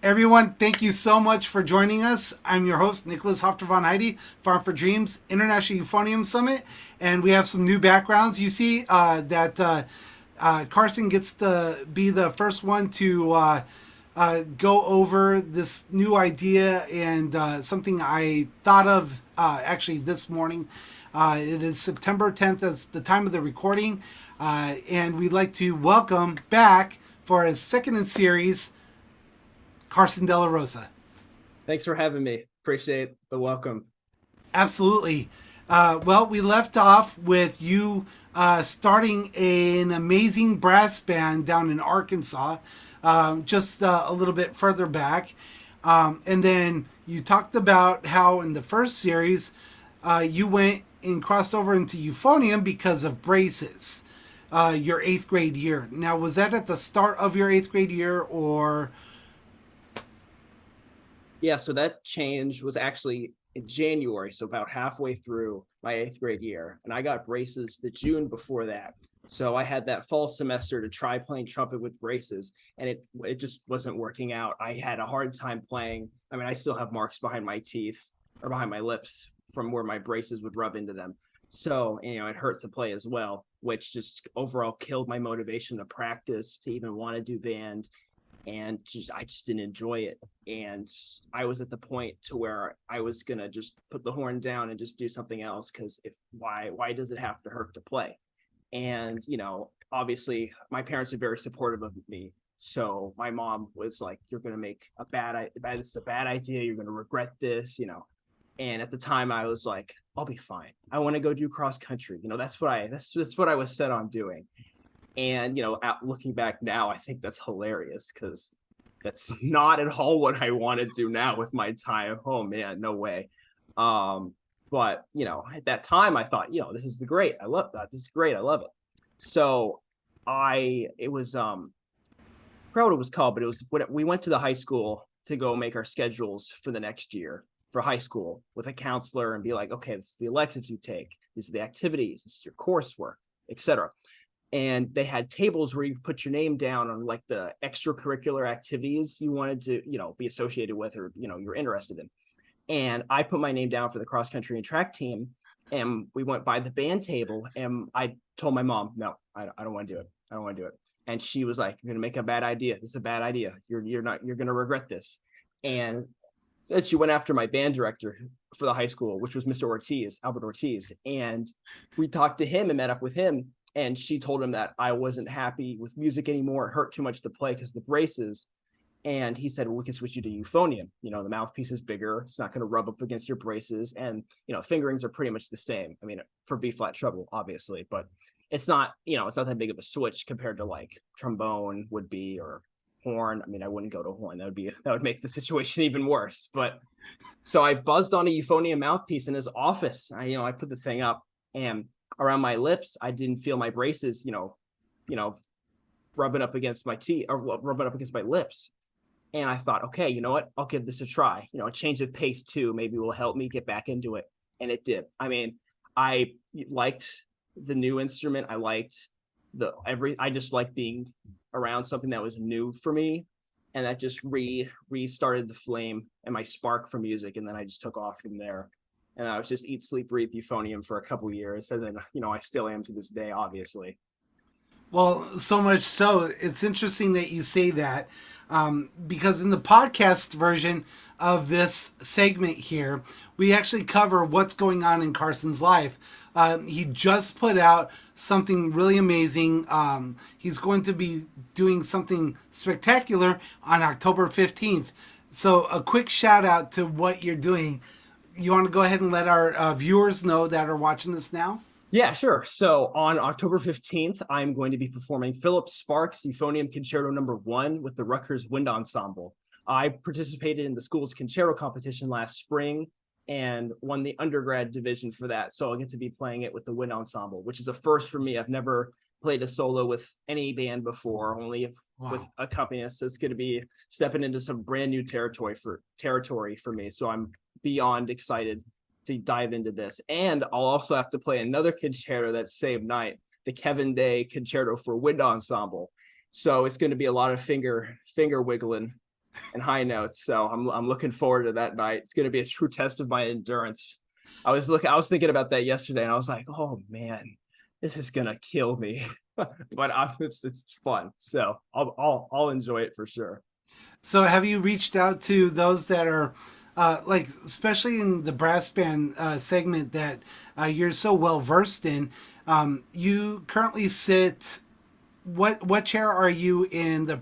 Everyone, thank you so much for joining us. I'm your host, Nicholas Haffter von Heide, Farm for Dreams International Euphonium Summit, and we have some new backgrounds. You see that Carson gets to be the first one to go over this new idea and something I thought of actually this morning. It is September 10th as the time of the recording, and we'd like to welcome back for his second in series, Carson de la Rosa. Thanks for having me. Appreciate the welcome. Absolutely. Well, we left off with you starting an amazing brass band down in Arkansas, just a little bit further back. And then you talked about how in the first series you went and crossed over into euphonium because of braces, your eighth grade year. Now, was that at the start of your eighth grade year or... Yeah, so that change was actually in January, so about halfway through my eighth grade year. And I got braces the June before that. So I had that fall semester to try playing trumpet with braces, and it just wasn't working out. I had a hard time playing. I mean, I still have marks behind my teeth or behind my lips from where my braces would rub into them. So, it hurt to play as well, which just overall killed my motivation to practice, to even want to do band. And I just didn't enjoy it. And I was at the point to where I was gonna just put the horn down and just do something else, because why does it have to hurt to play? And obviously my parents are very supportive of me. So my mom was like, "You're gonna make it's a bad idea. You're gonna regret this." And at the time I was like, "I'll be fine. I want to go do cross country." That's what I was set on doing. And, looking back now, I think that's hilarious, because that's not at all what I want to do now with my time. Oh, man, no way. But, at that time, I thought, this is great. I love that. This is great. I love it. So I forgot what it was called, but it was when we went to the high school to go make our schedules for the next year for high school with a counselor and be like, okay, this is the electives you take. These are the activities. This is your coursework, etc. And they had tables where you put your name down on like the extracurricular activities you wanted to, be associated with, or, you're interested in. And I put my name down for the cross country and track team. And we went by the band table, and I told my mom, "No, I don't want to do it. I don't want to do it." And she was like, "You're going to make a bad idea. This is a bad idea. You're going to regret this." And then she went after my band director for the high school, which was Mr. Ortiz, Albert Ortiz. And we talked to him and met up with him. And she told him that I wasn't happy with music anymore. It hurt too much to play because of the braces. And he said, "Well, we can switch you to euphonium. The mouthpiece is bigger. It's not going to rub up against your braces. And, fingerings are pretty much the same. I mean, for B flat treble, obviously, but it's not, it's not that big of a switch compared to like trombone would be, or horn. I mean, I wouldn't go to horn. That would make the situation even worse. But so I buzzed on a euphonium mouthpiece in his office. I put the thing up, and around my lips, I didn't feel my braces, rubbing up against my teeth, or rubbing up against my lips. And I thought, okay, you know what? I'll give this a try. A change of pace too, maybe will help me get back into it. And it did. I mean, I liked the new instrument. I liked I just liked being around something that was new for me. And that just restarted the flame and my spark for music. And then I just took off from there. And I was just eat, sleep, breathe euphonium for a couple of years. And then, I still am to this day, obviously. Well, so much so, it's interesting that you say that, because in the podcast version of this segment here, we actually cover what's going on in Carson's life. He just put out something really amazing. He's going to be doing something spectacular on October 15th. So a quick shout out to what you're doing. You want to go ahead and let our viewers know that are watching this now? Yeah, sure. So on October 15th, I'm going to be performing Philip Sparks' Euphonium Concerto No. 1 with the Rutgers Wind Ensemble. I participated in the school's concerto competition last spring and won the undergrad division for that. So I'll get to be playing it with the Wind Ensemble, which is a first for me. I've never played a solo with any band before, only with accompanists. So it's going to be stepping into some brand new territory for me. So I'm beyond excited to dive into this. And I'll also have to play another concerto that same night, the Kevin Day Concerto for Wind Ensemble. So it's going to be a lot of finger wiggling and high notes. So I'm looking forward to that night. It's going to be a true test of my endurance. I was thinking about that yesterday, and I was like, oh man, this is gonna kill me. But it's fun, so I'll enjoy it for sure. So have you reached out to those that are like, especially in the brass band segment that you're so well versed in? You currently sit. What chair are you in the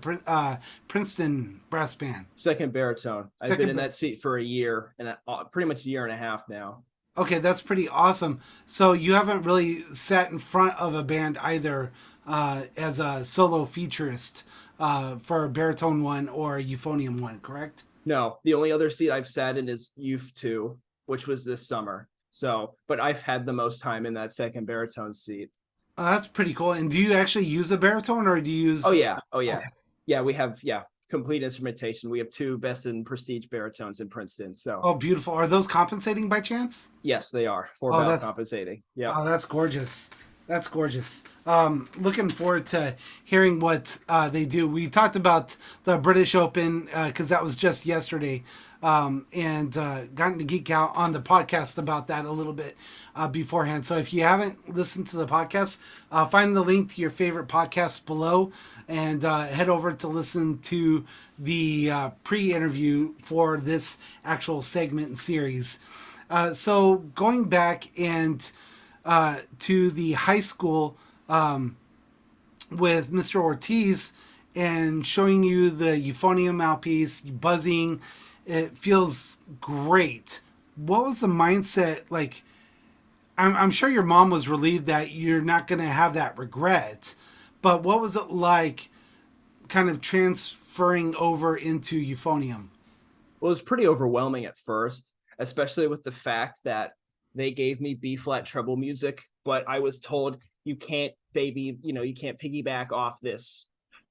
Princeton brass band? Second baritone. I've been Second. in that seat for a year and pretty much a year and a half now. Okay, that's pretty awesome. So you haven't really sat in front of a band either as a solo featurist for a baritone one or a euphonium one, correct? No, the only other seat I've sat in is Youth 2, which was this summer. So, but I've had the most time in that second baritone seat. That's pretty cool. And do you actually use a baritone or do you use? Oh yeah, oh yeah, Okay. yeah. We have complete instrumentation. We have 2 best in prestige baritones in Princeton. So Oh, beautiful. Are those compensating by chance? yes, they are for Oh, valve that's compensating. Yeah. oh, that's gorgeous. That's gorgeous. Looking forward to hearing what they do. We talked about the British Open because that was just yesterday, and gotten to geek out on the podcast about that a little bit beforehand. So if you haven't listened to the podcast, find the link to your favorite podcast below and head over to listen to the pre-interview for this actual segment and series. So going back and to the high school with Mr. Ortiz and showing you the euphonium mouthpiece, buzzing. It feels great. What was the mindset like? I'm sure your mom was relieved that you're not going to have that regret, but what was it like kind of transferring over into euphonium? Well, it was pretty overwhelming at first, especially with the fact that they gave me B flat treble music, but I was told you can't, baby, you can't piggyback off this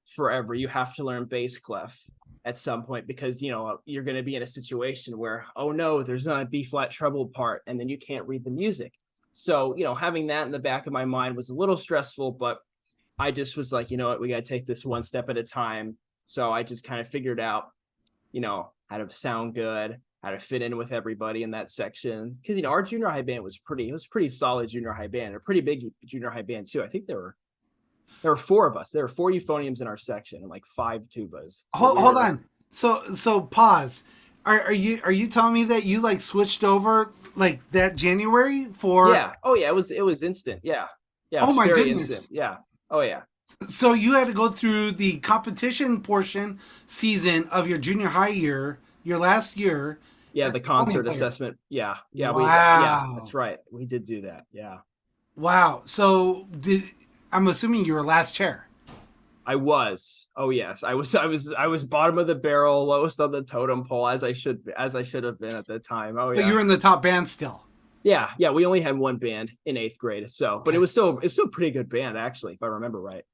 forever. You have to learn bass clef at some point because you're going to be in a situation where, oh no, there's not a B flat treble part, and then you can't read the music. So having that in the back of my mind was a little stressful, but I just was like, you know what, we got to take this one step at a time. So I just kind of figured out how to sound good, how to fit in with everybody in that section. Because our junior high band was pretty solid junior high band, a pretty big junior high band too. I think there were 4 of us. There were 4 euphoniums in our section and like 5 tubas. So Hold on. So pause. Are you telling me that you like switched over like that January for? Yeah. Oh yeah. It was instant. Yeah. Yeah. It Oh was my very goodness. instant. Yeah. Oh yeah. So you had to go through the competition portion season of your junior high year, your last year. Yeah. As The a euphonium concert player. assessment. Yeah. Yeah. Yeah. Wow. That's right. We did do that. Yeah. Wow. So I'm assuming you were last chair. I was. Oh yes, I was bottom of the barrel, lowest on the totem pole, as I should have been at the time. Oh But you yeah. were in the top band still. Yeah, yeah. We only had 1 band in 8th grade, so but Okay. it's still a pretty good band actually, if I remember right.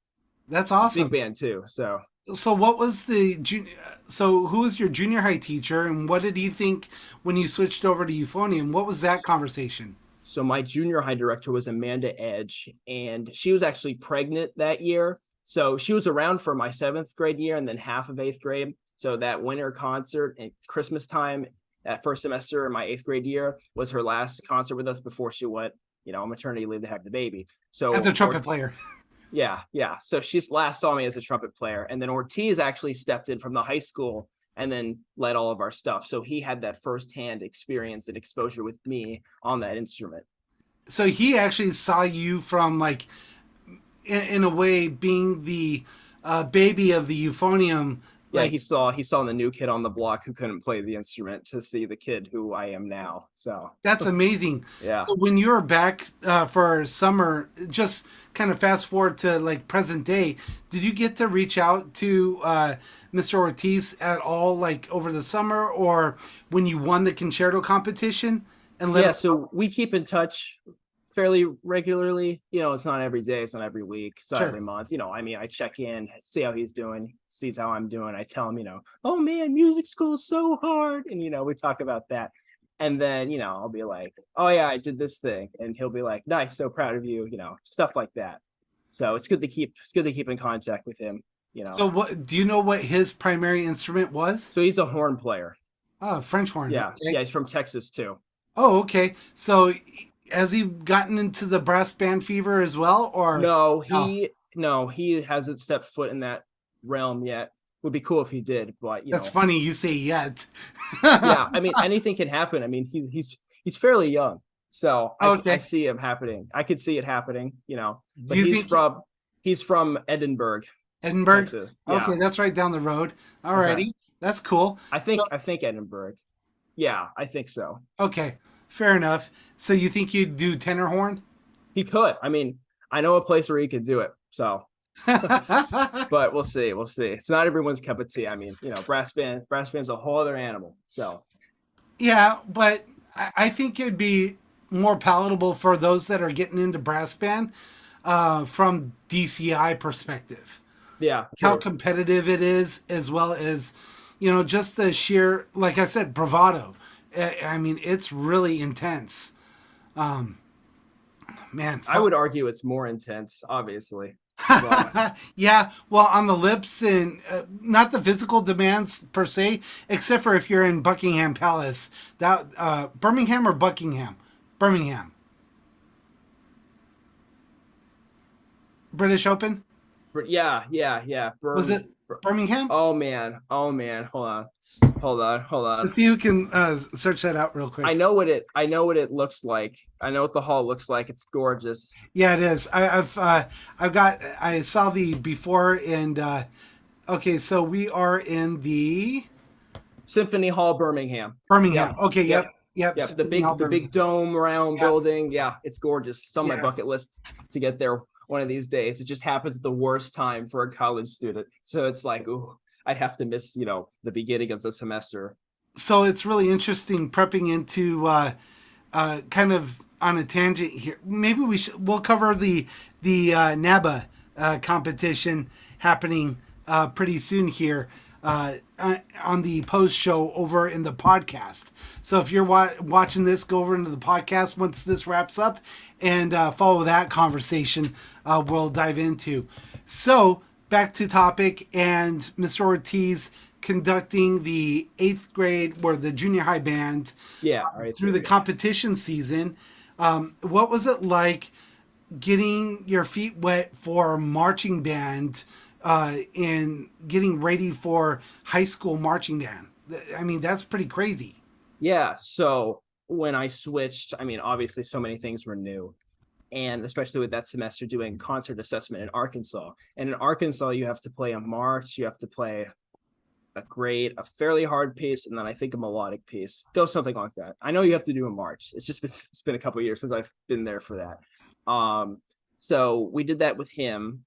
That's Big awesome. band too. So So what was the junior? So who was your junior high teacher, and what did he think when you switched over to euphonium? What was that conversation? so my junior high director was Amanda Edge, and she was actually pregnant that year. So she was around for my 7th grade year and then half of 8th grade. So that winter concert at Christmas time, that first semester in my 8th grade year was her last concert with us before she went, on maternity leave to have the baby. As a So trumpet player. yeah, yeah. So she last saw me as a trumpet player, and then Ortiz actually stepped in from the high school and then led all of our stuff. So he had that firsthand experience and exposure with me on that instrument. So he actually saw you from like, in a way, being the baby of the euphonium. Yeah, Like he saw the new kid on the block who couldn't play the instrument to see the kid who I am now. So that's amazing. yeah. So when you were back for summer, just kind of fast forward to like present day, did you get to reach out to Mr. Ortiz at all, like over the summer, or when you won the concerto competition? And let Yeah, so we keep in touch fairly regularly. It's not every day, it's not every week, it's not Sure. every month. I mean, I check in, see how he's doing, sees how I'm doing. I tell him, oh man, music school is so hard. And we talk about that. And then, I'll be like, oh yeah, I did this thing. And he'll be like, nice, so proud of you, stuff like that. So it's good to keep in contact with him. you know. So what do you know what his primary instrument was? So he's a horn player. Oh, French horn. Yeah, Okay. yeah, he's from Texas too. Oh, okay. So has he gotten into the brass band fever as well, or No, no? he hasn't stepped foot in that realm yet. Would be cool if he did, but That's funny you say yet. yeah. I mean, anything can happen. I mean, he's fairly young, so I Okay. see him happening. I could see it happening, you know. Do But you think he's from Edinburgh, Edinburgh? Texas. Yeah. Okay, that's right down the road. Okay. Alrighty, that's cool. I think Edinburgh. Yeah, I think so. Okay, fair enough. So you think you'd do tenor horn? He could. I mean, I know a place where he could do it. So, but we'll see. We'll see. It's not everyone's cup of tea. I mean, you know, brass band's a whole other animal. So, Yeah, but I think it'd be more palatable for those that are getting into brass band from DCI perspective. yeah, How true. competitive it is, as well as, just the sheer, like I said, bravado. I mean, it's really intense. Man, I would argue it's more intense, obviously. But yeah, well, on the lips and not the physical demands per se, except for if you're in Buckingham Palace, that Birmingham or Buckingham, Birmingham, British Open, yeah. was it Birmingham? Oh man. Oh man. Hold on. Let's see who can search that out real quick. I know what it looks like. I know what the hall looks like. It's gorgeous. Yeah, it is. I saw the before and okay, so we are in the Symphony Hall, Birmingham. Birmingham. Yep. Okay, Yep. yep. Yep. Symphony Hall, The big Birmingham. dome round Yeah. building. Yeah, it's gorgeous. It's on my Yeah. bucket list to get there one of these days. It just happens at the worst time for a college student. So it's like, ooh, I'd have to miss, the beginning of the semester. So it's really interesting prepping into kind of on a tangent here. Maybe we'll cover the NABA competition happening pretty soon here on the post show over in the podcast. So if you're watching this, go over into the podcast once this wraps up and follow that conversation we'll dive into. So back to topic, and Mr. Ortiz conducting the 8th grade or the junior high band Yeah, right. through the competition season. What was it like getting your feet wet for marching band and getting ready for high school marching band? I mean, that's pretty crazy. Yeah. So when I switched, I mean, obviously so many things were new. And especially with that semester doing concert assessment in Arkansas. And in Arkansas, you have to play a march, you have to play a fairly hard piece, and then I think a melodic piece. Go something like that. I know you have to do a march. It's been a couple of years since I've been there for that. So we did that with him.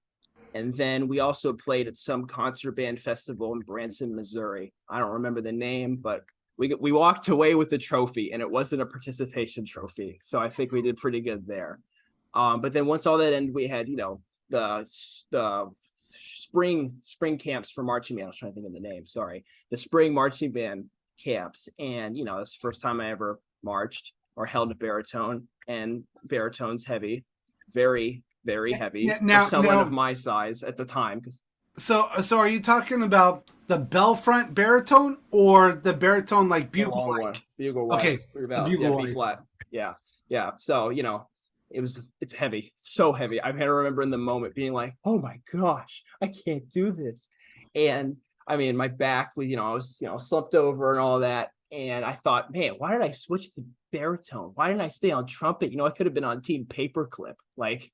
And then we also played at some concert band festival in Branson, Missouri. I don't remember the name, but we walked away with the trophy, and it wasn't a participation trophy. So I think we did pretty good there. But then once all that ended, we had, the spring camps for marching band. I was trying to think of the name. Sorry. The spring marching band camps. And, it's the first time I ever marched or held a baritone, and baritone's heavy, very, very heavy for someone of my size at the time. So are you talking about the bell front baritone or the baritone like bugle? Bugle wise. Okay. The bugle B flat. Yeah. Yeah. So, it's heavy, so heavy. I remember in the moment being like, oh my gosh, I can't do this. And I mean, my back was, I was, slumped over and all that. And I thought, man, why did I switch to baritone? Why didn't I stay on trumpet? I could have been on Team Paperclip, like,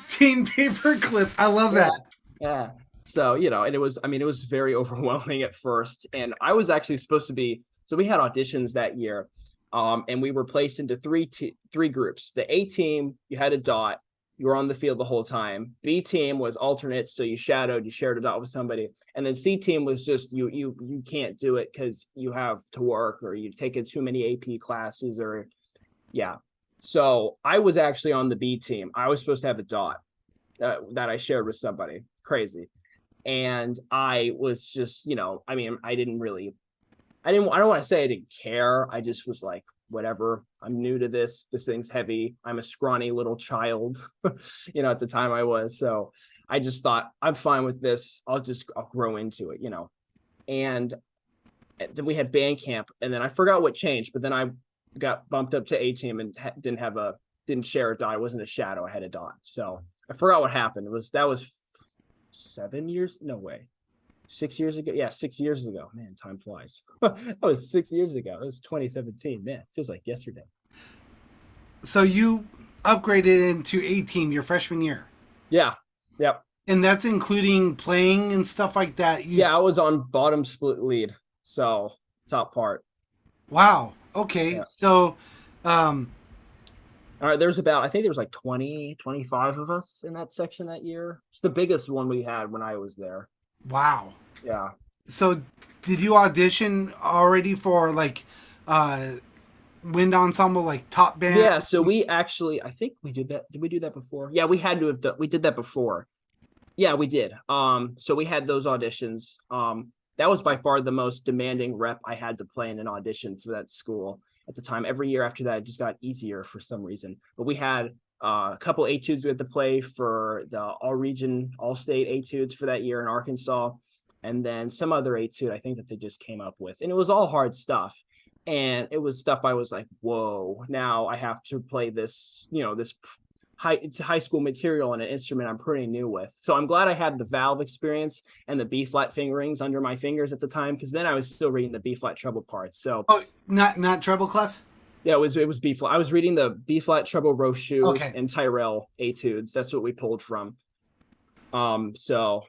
Team Paperclip. I love that. Yeah. So, and it was very overwhelming at first. And I was actually supposed to be, so we had auditions that year. And we were placed into three groups. The A team, you had a dot, you were on the field the whole time. B team was alternates, so you shared a dot with somebody. And then C team was just you can't do it because you have to work or you've taken too many AP classes or yeah. So I was actually on the B team. I was supposed to have a dot that I shared with somebody. Crazy. And I was just, I don't want to say I didn't care. I just was like, whatever. I'm new to this. This thing's heavy. I'm a scrawny little child, at the time I was. So I just thought, I'm fine with this. I'll grow into it, And then we had band camp, and then I forgot what changed, but then I got bumped up to A team and didn't share a dot. I wasn't a shadow. I had a dot. So I forgot what happened. That was 7 years. No way. 6 years ago. Yeah, 6 years ago. Man, time flies. That was 6 years ago. It was 2017. Man, feels like yesterday. So you upgraded into A team your freshman year. Yeah. Yep. And that's including playing and stuff like that. Yeah, I was on bottom split lead. So top part. Wow. Okay. Yeah. So, all right, I think there was like 20, 25 of us in that section that year. It's the biggest one we had when I was there. Wow. Yeah. So did you audition already for like wind ensemble, like top band? Yeah, so we actually, I think we did that. Did we do that before? Yeah, we had to have done, we did that before. Yeah, we did. So we had those auditions. That was by far the most demanding rep I had to play in an audition for that school at the time. Every year after that, it just got easier for some reason. But we had a couple etudes we had to play for the all-region, all-state etudes for that year in Arkansas, and then some other etude I think that they just came up with. And it was all hard stuff. And it was stuff I was like, whoa, now I have to play this, this high school material and an instrument I'm pretty new with. So I'm glad I had the valve experience and the B flat fingerings under my fingers at the time, because then I was still reading the B flat treble parts. So not treble clef? Yeah, it was B flat. I was reading the B flat treble Roche okay. and Tyrell etudes. That's what we pulled from. So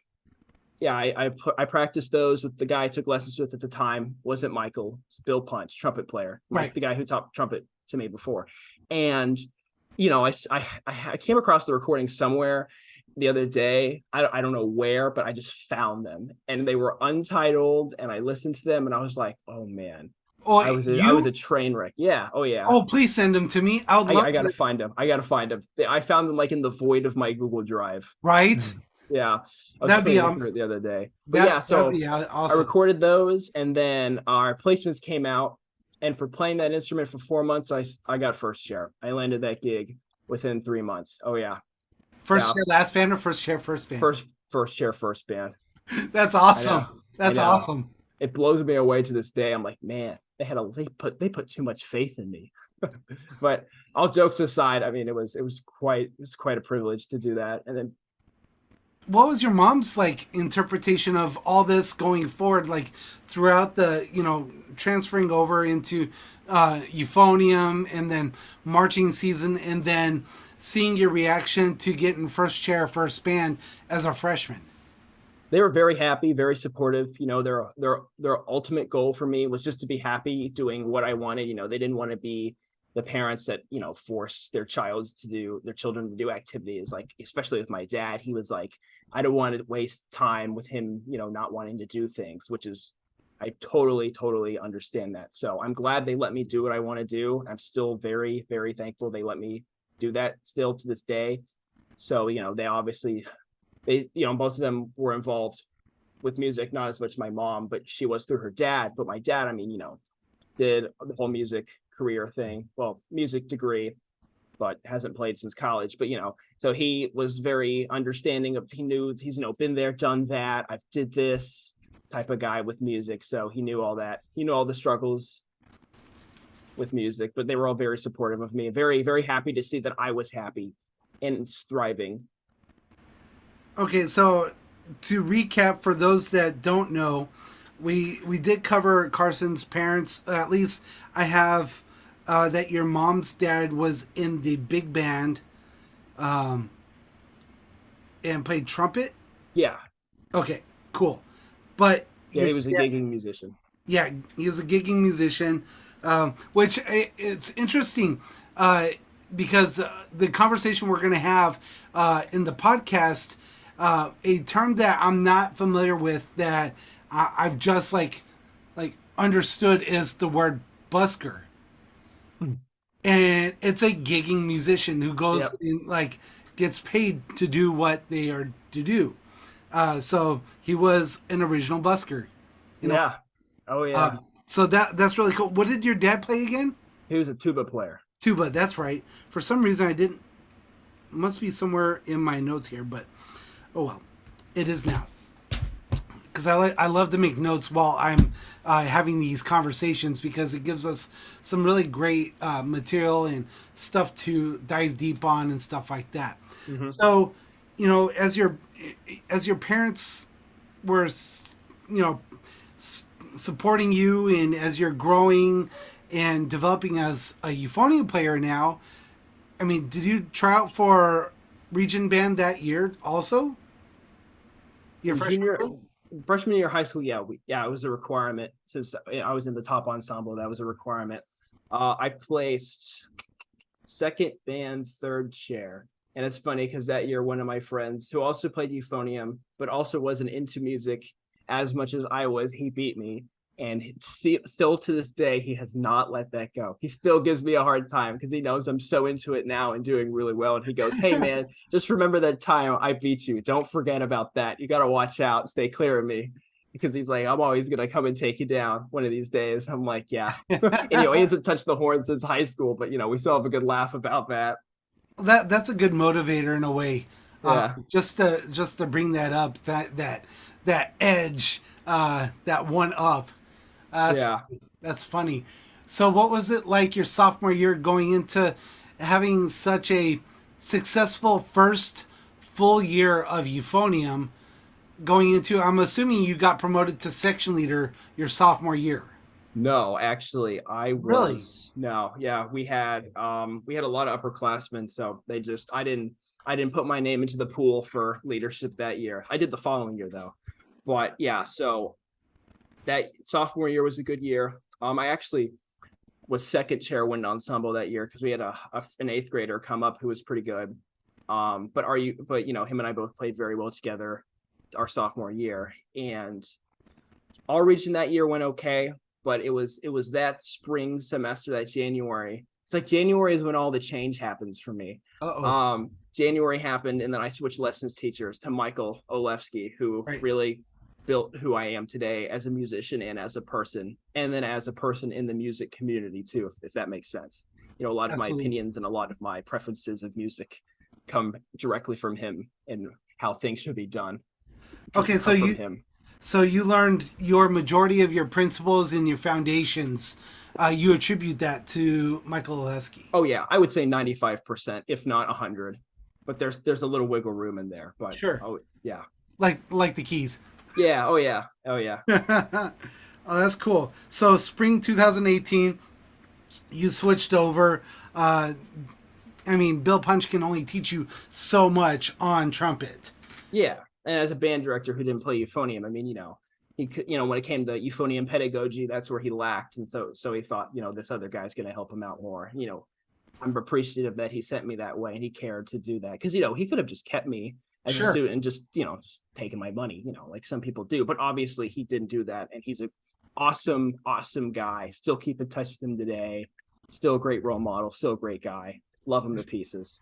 yeah, I practiced those with the guy I took lessons with at the time. Wasn't Michael, it's Bill Punch, trumpet player, right? The guy who taught trumpet to me before. And I came across the recording somewhere the other day. I don't know where, but I just found them, and they were untitled. And I listened to them, and I was like, oh man, I was a train wreck. Yeah. Oh yeah. Oh, please send them to me. I gotta find them. I found them like in the void of my Google Drive. Right. Yeah, That'd be through it the other day. But awesome. I recorded those, and then our placements came out. And for playing that instrument for 4 months, I got first chair. I landed that gig within 3 months. Oh yeah, chair last band or first chair first band? First chair first band. That's awesome. That's awesome. It blows me away to this day. I'm like, man, they put too much faith in me. But all jokes aside, I mean, it was quite a privilege to do that. And then, what was your mom's interpretation of all this going forward, throughout the transferring over into Euphonium and then marching season, and then seeing your reaction to getting first chair first band as a freshman? They were very happy, very supportive. Their ultimate goal for me was just to be happy doing what I wanted. They didn't want to be the parents that force their children to do activities, especially with my dad. He was like, I don't want to waste time with him not wanting to do things, which is, I totally understand that. So I'm glad they let me do what I want to do. I'm still very, very thankful they let me do that still to this day. So they obviously both of them were involved with music, not as much my mom, but she was through her dad. But my dad, did the whole music career thing, music degree, but hasn't played since college. But so he was very understanding of, he's been there, done that, I've did this type of guy with music. So he knew all that, all the struggles with music. But they were all very supportive of me, very, very happy to see that I was happy and thriving. Okay, so to recap for those that don't know, we did cover Carson's parents. At least I have that your mom's dad was in the big band and played trumpet. Yeah. Okay, cool. But yeah, he was a gigging musician. Yeah, he was a gigging musician, which it's interesting because the conversation we're going to have in the podcast, a term that I'm not familiar with that I've just understood is the word busker. And it's a gigging musician who goes and gets paid to do what they are to do. So he was an original busker. Yeah. Oh yeah. So that's really cool. What did your dad play again? He was a tuba player. Tuba, that's right. For some reason I didn't. It must be somewhere in my notes here, but Oh well, it is now. Because I love to make notes while I'm having these conversations because it gives us some really great material and stuff to dive deep on and stuff like that. Hmm. So, as your parents were, supporting you and as you're growing and developing as a euphonium player now, I mean, did you try out for region band that year also? Your In freshman junior, year? freshman year of high school, yeah, it was a requirement since I was in the top ensemble. That was a requirement. I placed second band, third chair. And it's funny because that year, one of my friends who also played euphonium, but also wasn't into music as much as I was, he beat me. And still to this day, he has not let that go. He still gives me a hard time because he knows I'm so into it now and doing really well. And he goes, "Hey, man, just remember that time I beat you. Don't forget about that. You got to watch out. Stay clear of me." Because he's like, "I'm always going to come and take you down one of these days." I'm like, "Yeah." And, he hasn't touched the horn since high school, but, we still have a good laugh about that. That's a good motivator in a way. Yeah. Just to bring that up, that edge, that one up. That's Yeah. that's funny. So, what was it like your sophomore year going into having such a successful first full year of euphonium? Going into, I'm assuming you got promoted to section leader your sophomore year. No, actually, I Really? was no, yeah, we had a lot of upperclassmen, so I didn't put my name into the pool for leadership that year. I did the following year though. But yeah, so that sophomore year was a good year. I actually was second chair wind ensemble that year because we had an eighth grader come up who was pretty good. But him and I both played very well together our sophomore year, and all region that year went okay, but it was that spring semester, that January. It's like January is when all the change happens for me. Uh oh. January happened, and then I switched lessons teachers to Michael Olewski, who Right. really built who I am today as a musician and as a person, and then as a person in the music community too, if that makes sense. A lot of my Absolutely. opinions and a lot of my preferences of music come directly from him, and how things should be done Okay, come from him. so you learned your majority of your principles and your foundations. You attribute that to Michael Oleski. Oh yeah, I would say 95%, if not 100. But there's a little wiggle room in there. But Sure. oh yeah. Like the keys. Yeah, oh yeah. Oh yeah. Oh, that's cool. So spring 2018, you switched over. I mean, Bill Punch can only teach you so much on trumpet. Yeah. And as a band director who didn't play euphonium, I mean, he could, when it came to euphonium pedagogy, that's where he lacked. And so he thought, this other guy's gonna help him out more. I'm appreciative that he sent me that way and he cared to do that. Because he could have just kept me as a Sure. student and just taken my money, like some people do. But obviously he didn't do that. And he's an awesome, awesome guy. Still keep in touch with him today. Still a great role model, still a great guy. Love him to pieces.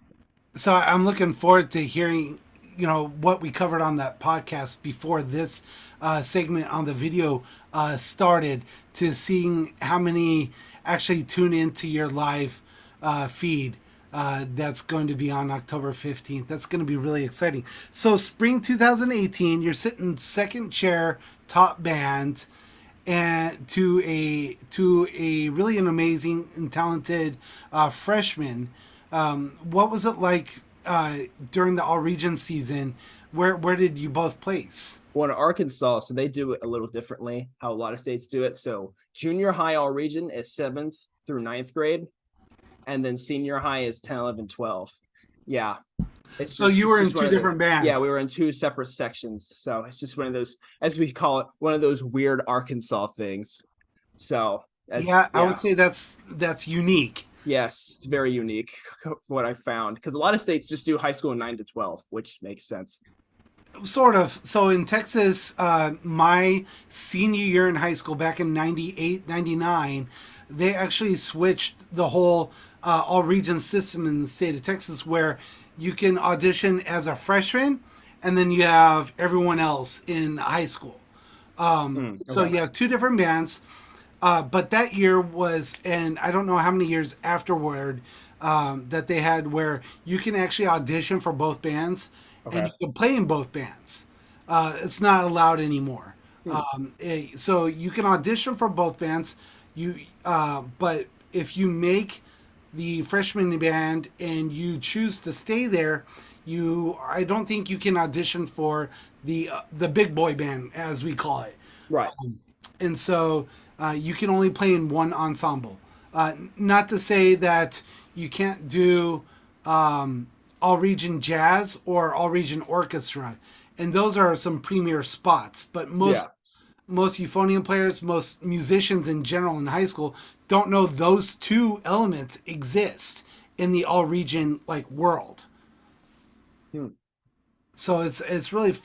So I'm looking forward to hearing, what we covered on that podcast before this segment on the video started, to seeing how many actually tune into your live feed. That's going to be on October 15th. That's going to be really exciting. So spring 2018, you're sitting second chair, top band, and to a really an amazing and talented freshman. What was it like during the all region season? Where did you both place? Well, in Arkansas, so they do it a little differently, how a lot of states do it. So junior high all region is 7th through 9th grade. And then senior high is 10, 11, 12. Yeah. So you were in two different bands. Yeah, we were in two separate sections. So it's just one of those, as we call it, one of those weird Arkansas things. So I would say that's unique. Yes, it's very unique what I found, because a lot of states just do high school 9 to 12, which makes sense. Sort of. So in Texas, my senior year in high school back in 98, 99, they actually switched the whole all region system in the state of Texas, where you can audition as a freshman and then you have everyone else in high school. So Okay. you have two different bands. But that year was, and I don't know how many years afterward that they had, where you can actually audition for both bands and Okay. you can play in both bands. It's not allowed anymore. Hmm. So you can audition for both bands. But if you make the freshman band and you choose to stay there, I don't think you can audition for the big boy band as we call it. Right. And so you can only play in one ensemble. Not to say that you can't do all region jazz or all region orchestra, and those are some premier spots. But Yeah. most euphonium players, most musicians in general in high school don't know those two elements exist in the all region like world. Hmm. So it's really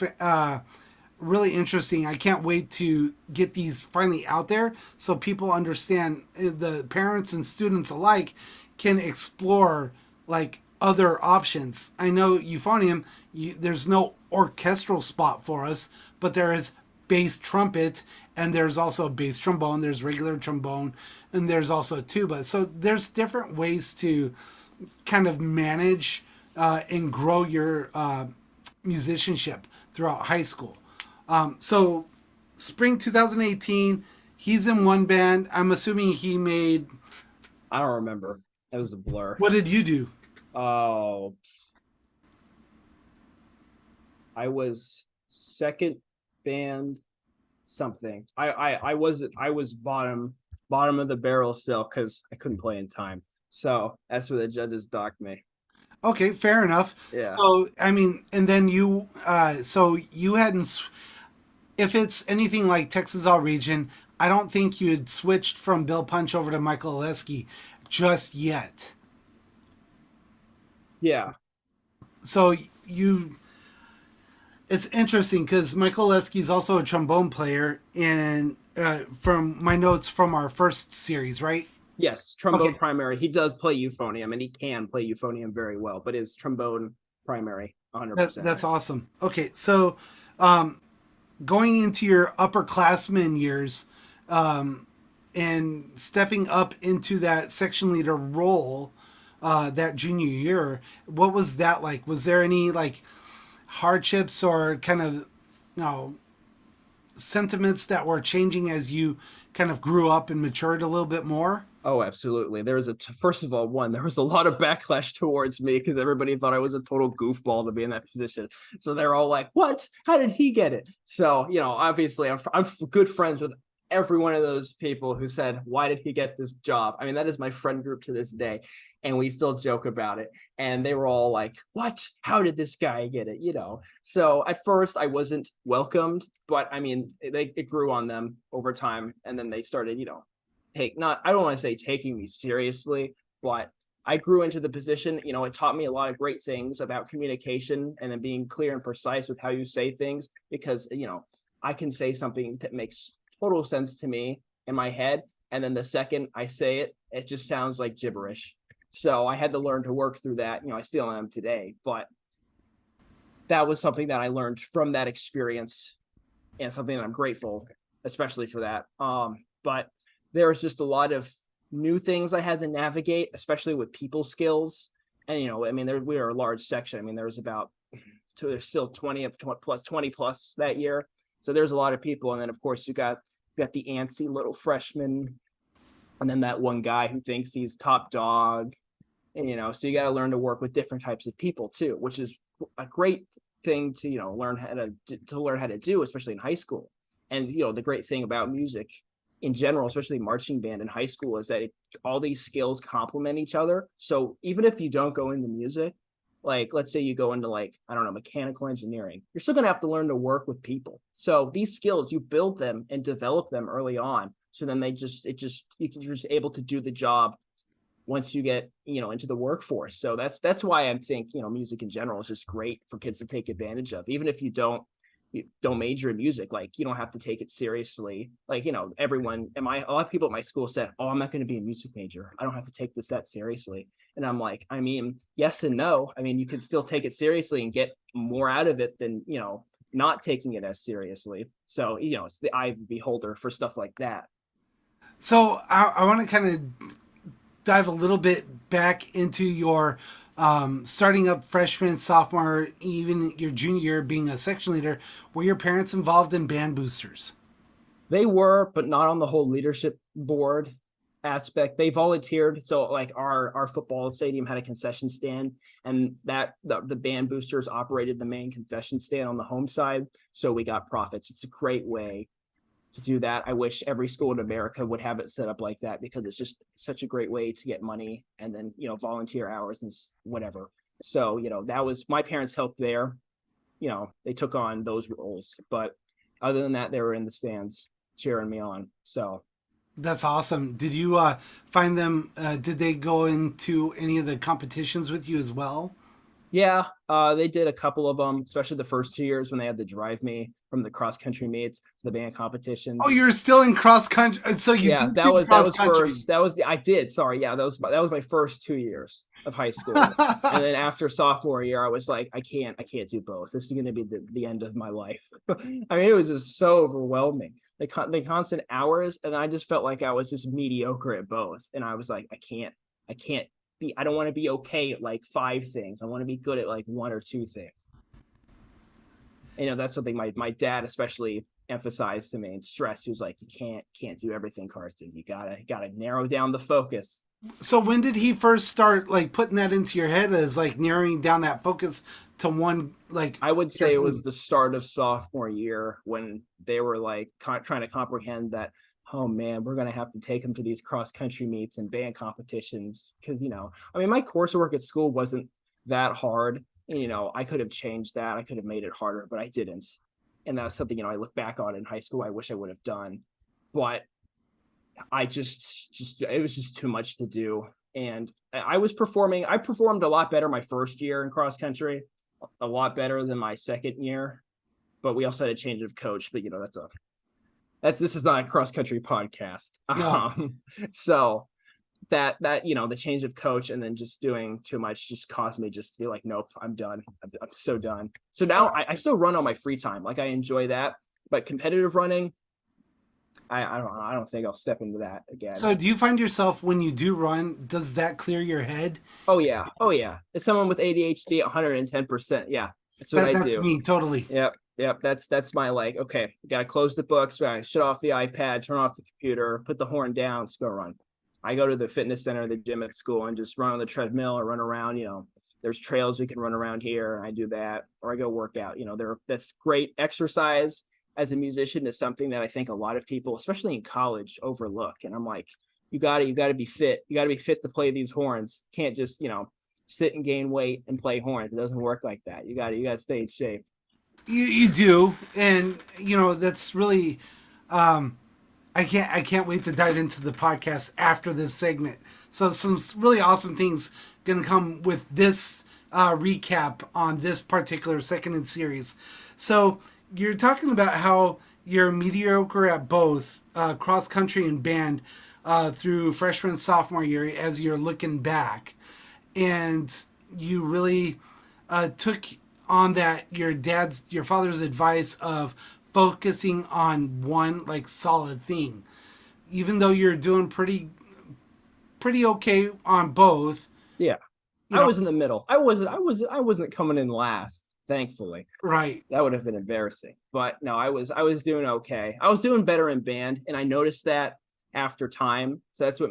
really interesting. I can't wait to get these finally out there so people understand, the parents and students alike can explore like other options. I know euphonium, there's no orchestral spot for us, but there is bass trumpet, and there's also bass trombone, there's regular trombone, and there's also tuba. So there's different ways to kind of manage and grow your musicianship throughout high school. So, spring 2018, he's in one band. I'm assuming he made. I don't remember. It was a blur. What did you do? Oh, I was second band something. I was bottom of the barrel still because I couldn't play in time. So that's where the judges docked me. Okay, fair enough. Yeah. So, I mean, and then so you hadn't, if it's anything like Texas All Region, I don't think you had switched from Bill Punch over to Michael Oleski just yet. Yeah. So you, it's interesting because Michael Oleski is also a trombone player in, from my notes from our first series, right? Yes. Trombone Okay, primary. He does play euphonium and he can play euphonium very well, but is trombone primary 100%. that's awesome. Okay, so um, going into your upperclassmen years, um, and stepping up into that section leader role, that junior year, what was that like? Was there any like hardships or kind of, sentiments that were changing as you kind of grew up and matured a little bit more? Oh, absolutely. There was first of all, there was a lot of backlash towards me because everybody thought I was a total goofball to be in that position. So they're all like, "What? How did he get it?" So, obviously, I'm good friends with every one of those people who said, "Why did he get this job?" I mean, that is my friend group to this day, and we still joke about it. And they were all like, "What? How did this guy get it?" So at first, I wasn't welcomed, but I mean, it grew on them over time, and then they started, I don't want to say taking me seriously, but I grew into the position. It taught me a lot of great things about communication and then being clear and precise with how you say things because, I can say something that makes total sense to me in my head. And then the second I say it, it just sounds like gibberish. So I had to learn to work through that. I still am today, but that was something that I learned from that experience and something that I'm grateful, especially for that. But there was just a lot of new things I had to navigate, especially with people skills. And I mean, we were a large section. I mean, there was about there's still 20 plus that year. So there's a lot of people. And then of course you got the antsy little freshman, and then that one guy who thinks he's top dog. And so you got to learn to work with different types of people too, which is a great thing to learn how to do, especially in high school. And the great thing about music in general, especially marching band in high school, is that all these skills complement each other. So even if you don't go into music, like let's say you go into like, I don't know, mechanical engineering, you're still going to have to learn to work with people. So these skills, you build them and develop them early on. So then you're just able to do the job once you get into the workforce. So that's why I think music in general is just great for kids to take advantage of, even if you don't major in music. Like you don't have to take it seriously. Like everyone a lot of people at my school said, "Oh, I'm not going to be a music major, I don't have to take this that seriously." And I'm like, I mean, yes and no. I mean, you can still take it seriously and get more out of it than not taking it as seriously. So it's the eye of the beholder for stuff like that. So I want to kind of dive a little bit back into your starting up freshman, sophomore, even your junior year being a section leader, were your parents involved in band boosters? They were, but not on the whole leadership board aspect. They volunteered. So like our football stadium had a concession stand, and the band boosters operated the main concession stand on the home side. So we got profits. It's a great way to do that. I wish every school in America would have it set up like that, because it's just such a great way to get money and then, volunteer hours and whatever. So, that was my parents helped there. They took on those roles, but other than that, they were in the stands cheering me on. So That's awesome. Did you find them? Did they go into any of the competitions with you as well? yeah, they did a couple of them, especially the first 2 years when they had to drive me from the cross country meets to the band Oh, competitions. you're still in cross country. So you Yeah, did that do was that cross was country. first. That was the I did. Sorry, yeah, that was my first 2 years of high school, and then after sophomore year, I was like, I can't do both. This is going to be the end of my life. I mean, it was just so overwhelming. The constant hours, and I just felt like I was just mediocre at both, and I was like, I can't be. I don't want to be okay at like 5 things. I want to be good at like 1 or 2 things. That's something my dad especially emphasized to me and stressed. He was like, you can't do everything, Carson. You gotta narrow down the focus. So when did he first start like putting that into your head as like narrowing down that focus to one like? I would say it was the start of sophomore year when they were like trying to comprehend that, oh man, we're gonna have to take them to these cross country meets and band competitions, because I mean, my coursework at school wasn't that hard. I could have changed that. I could have made it harder, but I didn't. And that's something I look back on in high school. I wish I would have done, but I just it was just too much to do. And I was performing. I performed a lot better my first year in cross country, a lot better than my second year. But we also had a change of coach. But this is not a cross country podcast. No. So that the change of coach and then just doing too much just caused me just to be like, nope, I'm done. I'm so done. So now I still run on my free time. Like, I enjoy that, but competitive running, I don't think I'll step into that again. So do you find yourself when you do run, does that clear your head? Oh yeah. As someone with ADHD, 110%. Yeah, that's what I do. That's me totally. Yep. That's my, like, okay, gotta close the books, right? Shut off the iPad, turn off the computer, put the horn down, let's go run. I go to the fitness center, the gym at school, and just run on the treadmill or run around. There's trails we can run around here. I do that, or I go work out. That's great exercise. As a musician, is something that I think a lot of people, especially in college, overlook. And I'm like, you gotta be fit. You gotta be fit to play these horns. You can't just sit and gain weight and play horns. It doesn't work like that. You gotta stay in shape. You do, and that's really. I can't wait to dive into the podcast after this segment. So some really awesome things gonna come with this recap on this particular second in series. So you're talking about how you're mediocre at both cross country and band through freshman and sophomore year as you're looking back, and you really took on that your father's advice of focusing on one like solid thing, even though you're doing pretty okay on both. Yeah, I was in the middle. I wasn't coming in last. Thankfully, Right. that would have been embarrassing. But no, I was doing okay. I was doing better in band, and I noticed that after time. So that's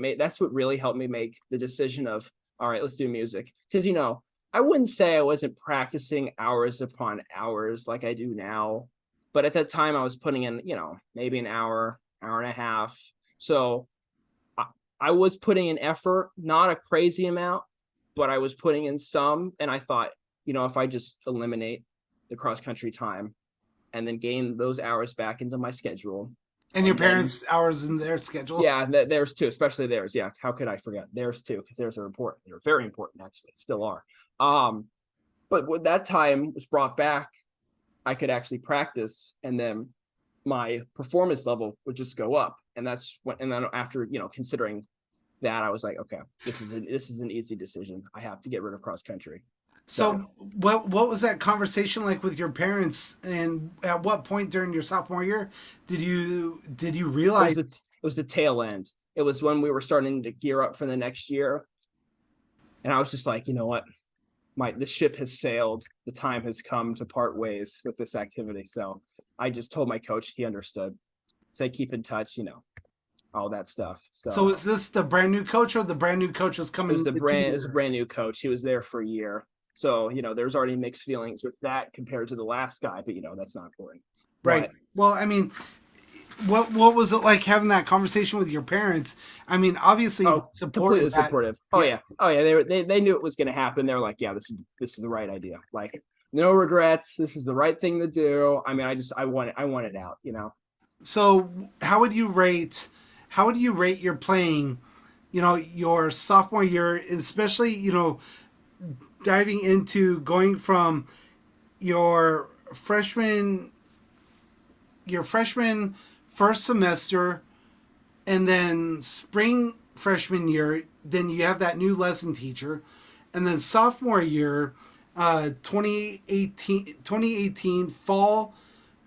what really helped me make the decision of, all right, let's do music. Because I wouldn't say I wasn't practicing hours upon hours like I do now, but at that time I was putting in maybe an hour and a half. So I was putting in effort, not a crazy amount, but I was putting in some. And I thought, if I just eliminate the cross country time and then gain those hours back into my schedule. And your parents' hours in their schedule. Yeah, theirs too, especially theirs. Yeah, how could I forget theirs too? Because theirs are important. They're very important, actually. Still are. But when that time was brought back, I could actually practice, and then my performance level would just go up. And then after considering that, I was like, okay, this is an easy decision. I have to get rid of cross country. So what was that conversation like with your parents, and at what point during your sophomore year did you realize it was the tail end? It was when we were starting to gear up for the next year, and I was just like, you know what, the ship has sailed. The time has come to part ways with this activity. So I just told my coach, he understood. Say keep in touch, all that stuff. So So is this the brand new coach, or the brand new coach was it coming? was it was a brand new coach. He was there for a year. So, there's already mixed feelings with that compared to the last guy, but that's not important. Right. But Well, I mean, what was it like having that conversation with your parents? I mean, obviously completely supported that. supportive. Oh Yeah. yeah. They knew it was going to happen. They were like, yeah, this is the right idea. Like, no regrets. This is the right thing to do. I mean, I want it out. So how would you rate your playing, your sophomore year, especially, diving into going from your freshman first semester, and then spring freshman year, then you have that new lesson teacher, and then sophomore year, 2018 fall,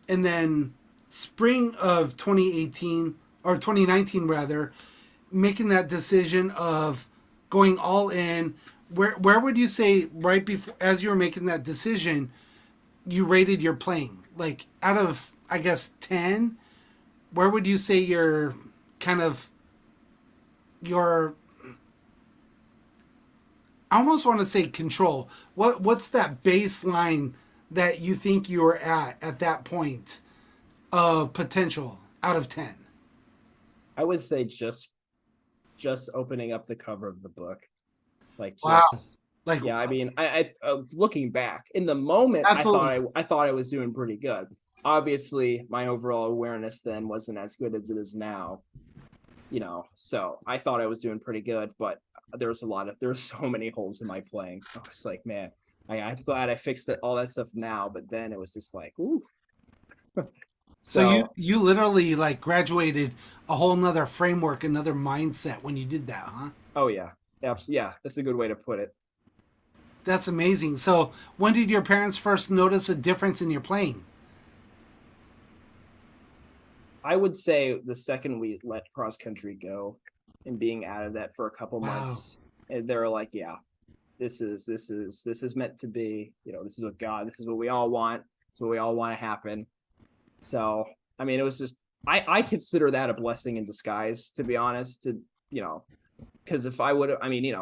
and then spring of 2018 or 2019 rather, making that decision of going all in. Where would you say, right before, as you were making that decision, you rated your playing? Like, out of, I guess, 10, where would you say your kind of your, I almost want to say control. What's that baseline that you think you were at that point of potential out of 10? I would say just opening up the cover of the book, like Wow. just Like, yeah. I mean, I looking back in the moment, absolutely. I thought I was doing pretty good. Obviously, my overall awareness then wasn't as good as it is now. So I thought I was doing pretty good, but there's so many holes in my playing. I was like, man, I'm glad I fixed all that stuff now, but then it was just like, ooh. So you So you literally like graduated a whole nother framework, another mindset when you did that, huh? oh yeah, yeah, that's a good way to put it. That's amazing. So when did your parents first notice a difference in your playing? I would say the second we let cross country go and being out of that for a couple Wow. months, and they're like, yeah, this is meant to be. This is what God. This is what we all want. It's what we all want to happen. So I mean, it was just I consider that a blessing in disguise, to be honest. Because if I would have, I mean,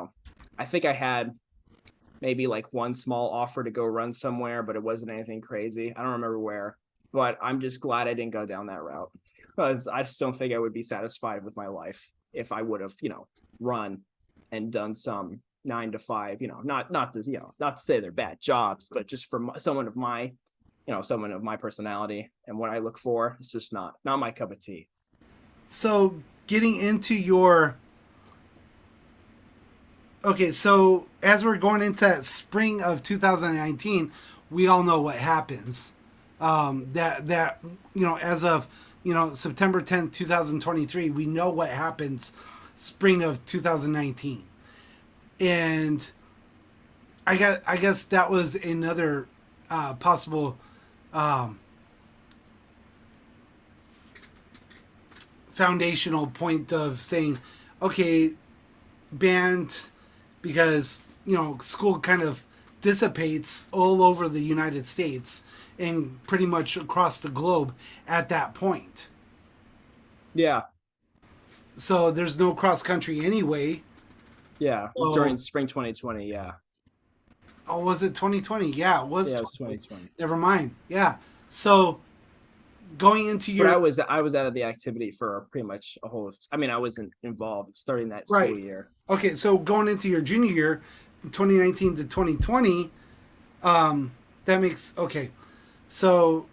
I think I had maybe like one small offer to go run somewhere, but it wasn't anything crazy. I don't remember where, but I'm just glad I didn't go down that route, because I just don't think I would be satisfied with my life if I would have, run and done some 9 to 5, not to say they're bad jobs, but just for someone of my, someone of my personality and what I look for, it's just not my cup of tea. So getting into your, okay, so as we're going into that spring of 2019, we all know what happens. That as of September 10th, 2023, we know what happens spring of 2019, and I guess that was another possible foundational point of saying, okay, band, because school kind of dissipates all over the United States and pretty much across the globe at that point. Yeah, So there's no cross country anyway. yeah. So, During spring 2020, yeah, oh, was it 2020? Yeah, it was yeah, it was 2020. 2020. Never mind. Yeah. So going into But your, I was out of the activity for pretty much a whole. I mean, I wasn't involved starting that right. school year. Okay, so going into your junior year, 2019 to 2020, that makes okay. So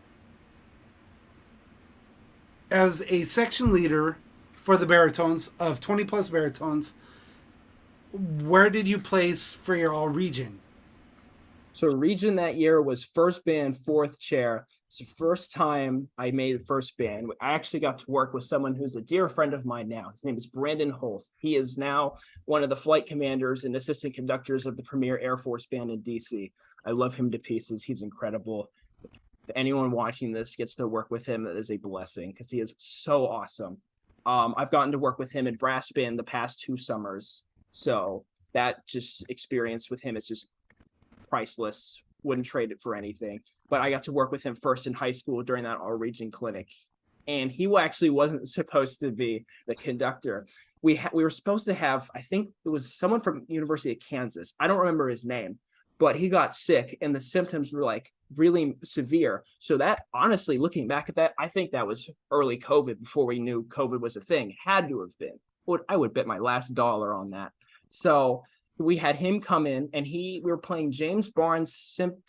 as a section leader for the baritones of 20 plus baritones, where did you place for your all region? So region that year was first band, fourth chair. It's the first time I made first band. I actually got to work with someone who's a dear friend of mine now. His name is Brandon Holst. He is now one of the flight commanders and assistant conductors of the premier Air Force Band in DC. I love him to pieces. He's incredible. If anyone watching this gets to work with him, that is a blessing, because he is so awesome. I've gotten to work with him in brass band the past 2 summers. So that just experience with him is just priceless. Wouldn't trade it for anything. But I got to work with him first in high school during that all region clinic. And he actually wasn't supposed to be the conductor. We were supposed to have, I think it was someone from University of Kansas. I don't remember his name, but he got sick and the symptoms were like really severe. So that, honestly, looking back at that, I think that was early COVID, before we knew COVID was a thing. Had to have been. I would bet my last dollar on that. So we had him come in, and we were playing James Barnes'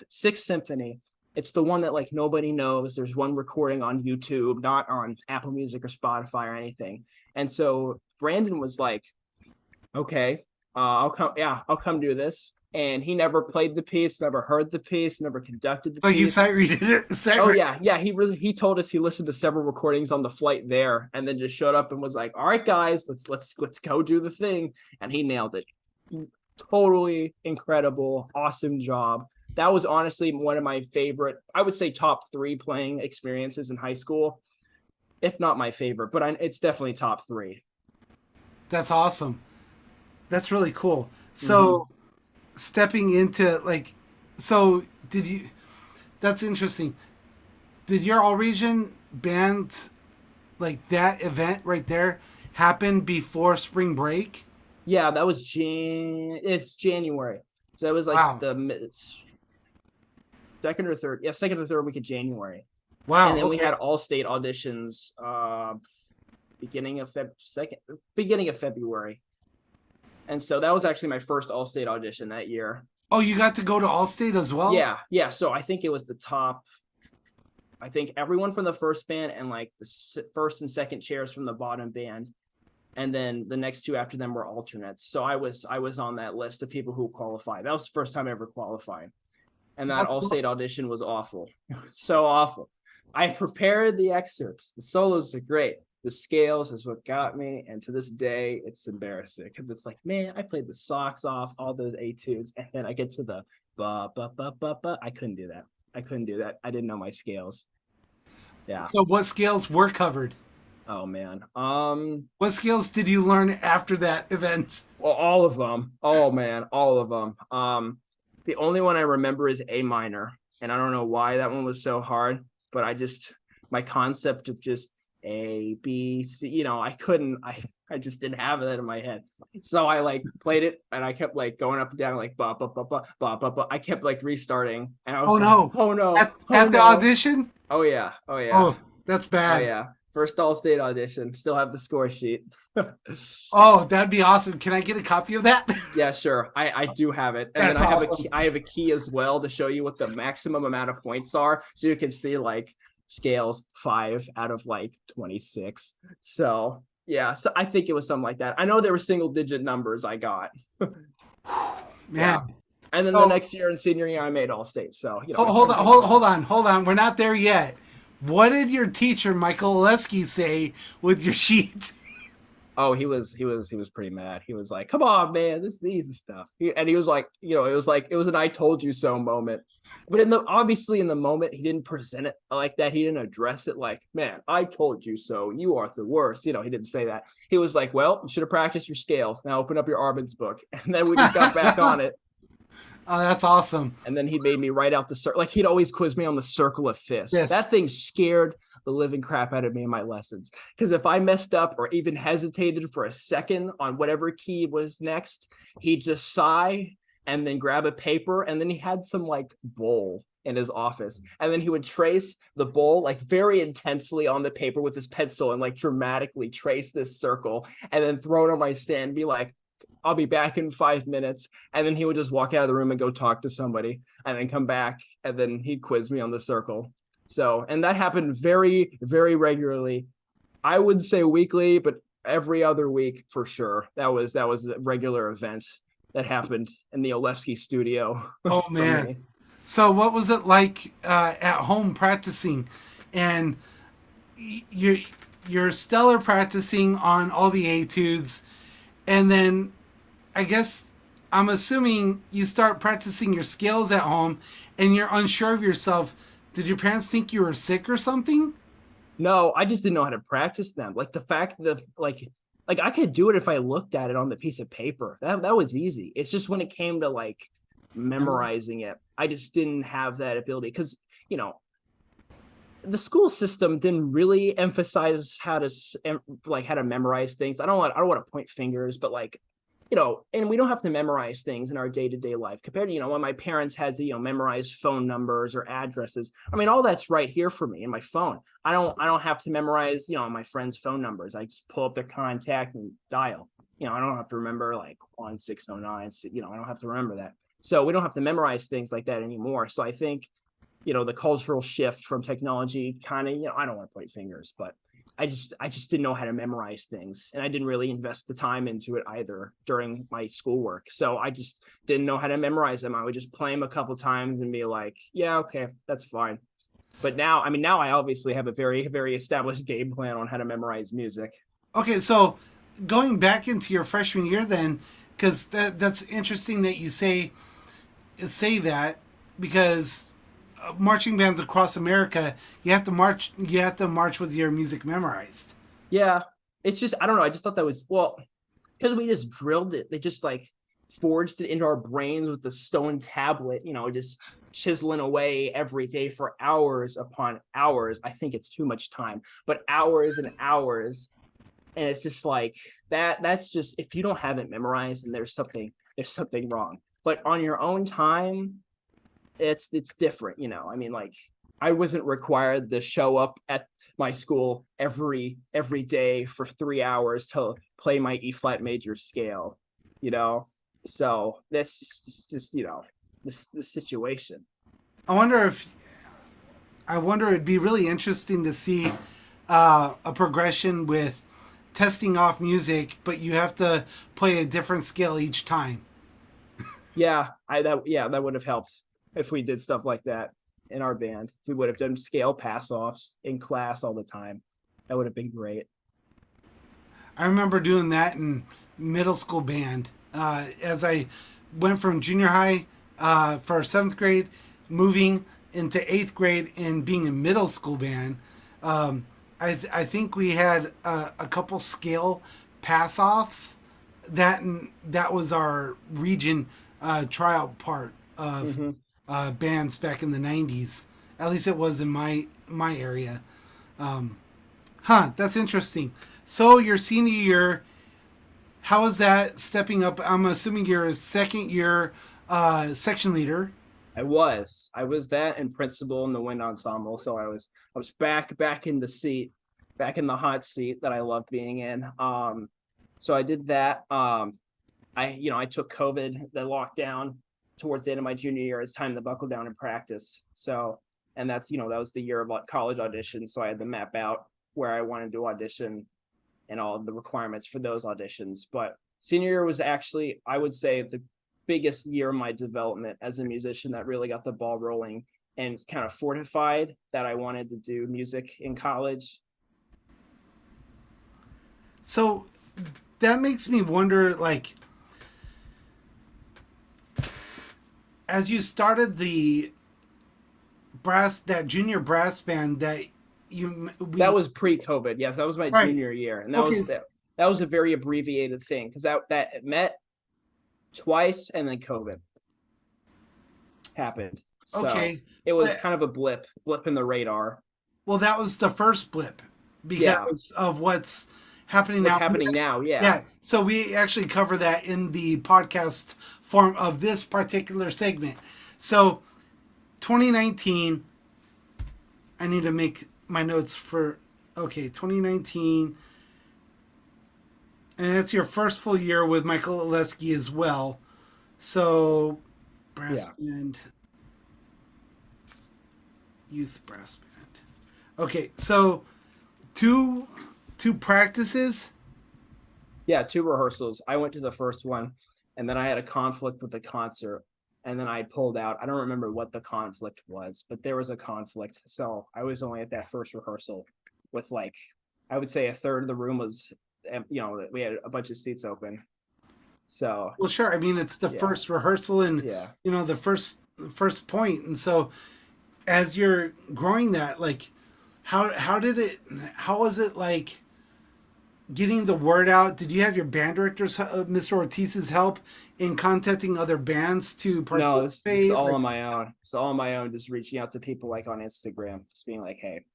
Sixth Symphony. It's the one that like nobody knows. There's one recording on YouTube, not on Apple Music or Spotify or anything. And so Brandon was like, okay, I'll come. Yeah, I'll come do this. And he never played the piece, never heard the piece, never conducted the piece. You sight read it? Yeah. He told us he listened to several recordings on the flight there, and then just showed up and was like, "All right, guys, let's go do the thing." And he nailed it. Totally incredible, awesome job. That was honestly one of my favorite, I would say top 3 playing experiences in high school, if not my favorite, but it's definitely top 3. That's awesome. That's really cool. So stepping into that's interesting. Did your all region band, like that event right there, happen before spring break? Yeah, that was it's January. So it was like the second or third week of January. Wow. And then we had all state auditions beginning of February. And so that was actually my first all state audition that year. Oh, you got to go to all state as well? Yeah. So I think it was the top. I think everyone from the first band and like the first and second chairs from the bottom band, and then the next 2 after them were alternates. So I was on that list of people who qualified. That was the first time I ever qualified. And that all-state audition was awful. So awful. I prepared the excerpts. The solos are great. The scales is what got me. And to this day, it's embarrassing because it's like, man, I played the socks off, all those etudes. And then I get to the ba, ba, ba, ba, ba. I couldn't do that. I didn't know my scales. Yeah. So what scales were covered? Oh, man. What scales did you learn after that event? Well, all of them. Oh, man. All of them. The only one I remember is A minor, and I don't know why that one was so hard, but my concept of just A, B, C, I just didn't have that in my head. So I like played it, and I kept like going up and down, like ba ba ba ba ba ba ba. I kept like restarting, and I was oh no. At the audition? Oh yeah. Oh, that's bad. Oh yeah. First all-state audition. Still have the score sheet. Oh, that'd be awesome. Can I get a copy of that? Yeah, sure. I do have it. And That's then awesome. I have a key as well to show you what the maximum amount of points are. So you can see like scales 5 out of like 26. So yeah, so I think it was something like that. I know there were single-digit numbers I got. Yeah. And then the next year in senior year, I made all-state. So hold on. We're not there yet. What did your teacher, Michael Oleski, say with your sheet? Oh, he was pretty mad. He was like, "Come on, man, this is easy stuff." He was like, it was an "I told you so" moment. But obviously in the moment, he didn't present it like that. He didn't address it like, "Man, I told you so. You are the worst." He didn't say that. He was like, "Well, you should have practiced your scales. Now open up your Arbenz book." And then we just got back on it. Oh, that's awesome. And then he made me write out the circle. Like he'd always quiz me on the circle of fifths. Yes. That thing scared the living crap out of me in my lessons. Because if I messed up or even hesitated for a second on whatever key was next, he'd just sigh and then grab a paper. And then he had some like bowl in his office. And then he would trace the bowl like very intensely on the paper with his pencil and like dramatically trace this circle and then throw it on my stand and be like, "I'll be back in 5 minutes." And then he would just walk out of the room and go talk to somebody and then come back. And then he'd quiz me on the circle. So, and that happened very, very regularly. I would say weekly, but every other week for sure. That was a regular event that happened in the Olewski studio. Oh man. So what was it like at home practicing? And you're stellar practicing on all the etudes. And then I guess I'm assuming you start practicing your scales at home and you're unsure of yourself. Did your parents think you were sick or something? No, I just didn't know how to practice them. Like the fact that like I could do it if I looked at it on the piece of paper. That was easy. It's just when it came to like memorizing it. I just didn't have that ability because, the school system didn't really emphasize how to memorize things. I don't want to point fingers, but and we don't have to memorize things in our day-to-day life compared to, when my parents had to, memorize phone numbers or addresses. I mean, all that's right here for me in my phone. I don't have to memorize, my friends' phone numbers. I just pull up their contact and dial. I don't have to remember 1609, I don't have to remember that. So we don't have to memorize things like that anymore. So I think, the cultural shift from technology kind of, I don't want to point fingers, but I just didn't know how to memorize things, and I didn't really invest the time into it either during my schoolwork. So I just didn't know how to memorize them. I would just play them a couple times and be like, yeah, okay, that's fine. But now I obviously have a very, very established game plan on how to memorize music. Okay, so going back into your freshman year then, because that's interesting that you say that, because marching bands across America, you have to march with your music memorized. Yeah, it's just, I don't know. I just thought that was, well, because we just drilled it. They just forged it into our brains with the stone tablet, just chiseling away every day for hours upon hours. I think it's too much time, but hours and hours. And it's just that's just, if you don't have it memorized, and there's something wrong. But on your own time, it's different. I mean, I wasn't required to show up at my school every day for 3 hours to play my E flat major scale, so that's just the situation. I wonder it'd be really interesting to see a progression with testing off music, but you have to play a different scale each time. That would have helped if we did stuff like that in our band. If we would have done scale pass-offs in class all the time, that would have been great. I remember doing that in middle school band. As I went from junior high for 7th grade, moving into 8th grade and being in middle school band, I think we had a couple scale pass-offs. That was our region tryout part of bands back in the 90s. At least it was in my area. That's interesting. So your senior year, how was that stepping up? I'm assuming you're a second year section leader. I was that and principal in the wind ensemble. So I was back in the seat, back in the hot seat that I loved being in. So I did that. I took COVID, the lockdown, towards the end of my junior year. It's time to buckle down and practice. So, and that's, that was the year of college auditions. So I had to map out where I wanted to audition and all of the requirements for those auditions. But senior year was actually, I would say, the biggest year of my development as a musician that really got the ball rolling and kind of fortified that I wanted to do music in college. So that makes me wonder, as you started that junior brass band that was pre-COVID. Yes, that was my junior year, and that was a very abbreviated thing because that met twice, and then COVID happened. So it was kind of a blip in the radar. Well, that was the first blip because of what's happening now. Yeah. So we actually cover that in the podcast form of this particular segment. So 2019, I need to make my notes for 2019, and that's your first full year with Michael Oleski as well. So brass band, youth brass band. Okay, so two practices. Yeah, 2 rehearsals. I went to the first one, and then I had a conflict with the concert, and then I pulled out. I don't remember what the conflict was, but there was a conflict. So I was only at that first rehearsal with I would say a third of the room was, we had a bunch of seats open. So, well, sure. I mean, it's the first rehearsal and, the first point. And so as you're growing that, how was it getting the word out? Did you have your band director's, Mr. Ortiz's help in contacting other bands to No, this is participate? all Like, on my own. It's all on my own, just reaching out to people like on Instagram, just being like, hey.